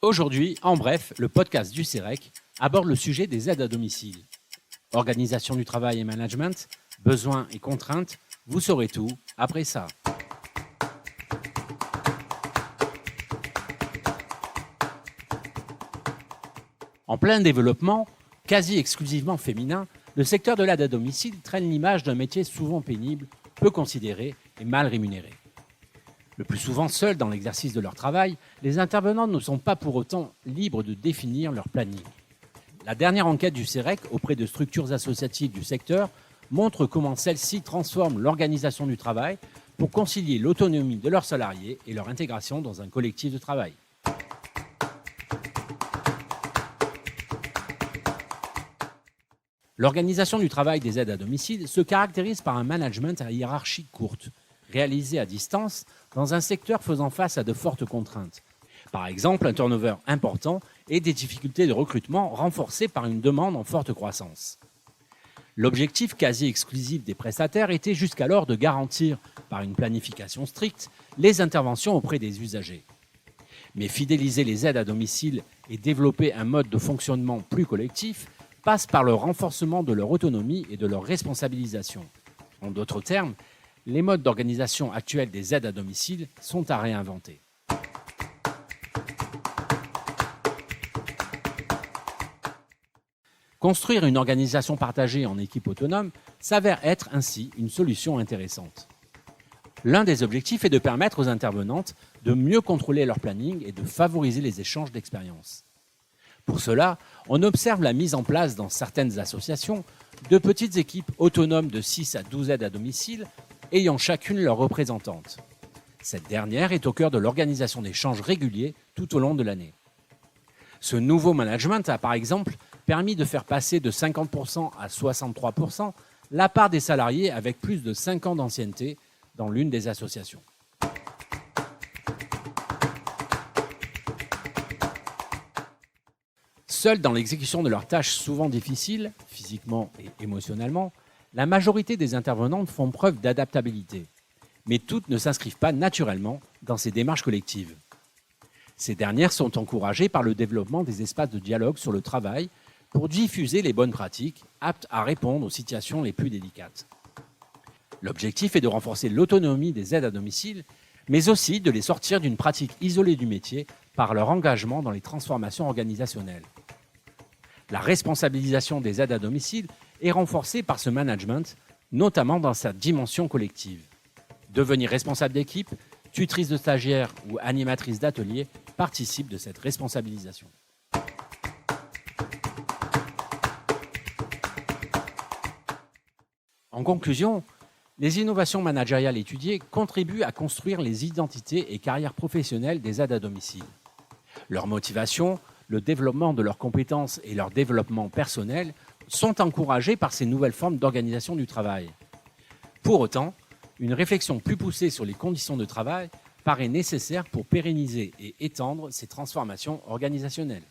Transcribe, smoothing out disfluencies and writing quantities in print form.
Aujourd'hui, en bref, le podcast du CEREC aborde le sujet des aides à domicile. Organisation du travail et management, besoins et contraintes, vous saurez tout après ça. En plein développement, quasi exclusivement féminin, le secteur de l'aide à domicile traîne l'image d'un métier souvent pénible, peu considéré et mal rémunéré. Le plus souvent seuls dans l'exercice de leur travail, les intervenants ne sont pas pour autant libres de définir leur planning. La dernière enquête du CEREC auprès de structures associatives du secteur montre comment celles-ci transforment l'organisation du travail pour concilier l'autonomie de leurs salariés et leur intégration dans un collectif de travail. L'organisation du travail des aides à domicile se caractérise par un management à hiérarchie courte, réalisé à distance dans un secteur faisant face à de fortes contraintes. Par exemple, un turnover important et des difficultés de recrutement renforcées par une demande en forte croissance. L'objectif quasi exclusif des prestataires était jusqu'alors de garantir, par une planification stricte, les interventions auprès des usagers. Mais fidéliser les aides à domicile et développer un mode de fonctionnement plus collectif passe par le renforcement de leur autonomie et de leur responsabilisation. En d'autres termes, les modes d'organisation actuels des aides à domicile sont à réinventer. Construire une organisation partagée en équipe autonome s'avère être ainsi une solution intéressante. L'un des objectifs est de permettre aux intervenantes de mieux contrôler leur planning et de favoriser les échanges d'expériences. Pour cela, on observe la mise en place dans certaines associations de petites équipes autonomes de 6 à 12 aides à domicile ayant chacune leur représentante. Cette dernière est au cœur de l'organisation d'échanges réguliers tout au long de l'année. Ce nouveau management a par exemple permis de faire passer de 50% à 63% la part des salariés avec plus de 5 ans d'ancienneté dans l'une des associations. Seuls dans l'exécution de leurs tâches souvent difficiles, physiquement et émotionnellement, la majorité des intervenantes font preuve d'adaptabilité. Mais toutes ne s'inscrivent pas naturellement dans ces démarches collectives. Ces dernières sont encouragées par le développement des espaces de dialogue sur le travail pour diffuser les bonnes pratiques aptes à répondre aux situations les plus délicates. L'objectif est de renforcer l'autonomie des aides à domicile, mais aussi de les sortir d'une pratique isolée du métier par leur engagement dans les transformations organisationnelles. La responsabilisation des aides à domicile est renforcée par ce management, notamment dans sa dimension collective. Devenir responsable d'équipe, tutrice de stagiaires ou animatrice d'atelier participe de cette responsabilisation. En conclusion, les innovations managériales étudiées contribuent à construire les identités et carrières professionnelles des aides à domicile. Leur motivation, le développement de leurs compétences et leur développement personnel sont encouragés par ces nouvelles formes d'organisation du travail. Pour autant, une réflexion plus poussée sur les conditions de travail paraît nécessaire pour pérenniser et étendre ces transformations organisationnelles.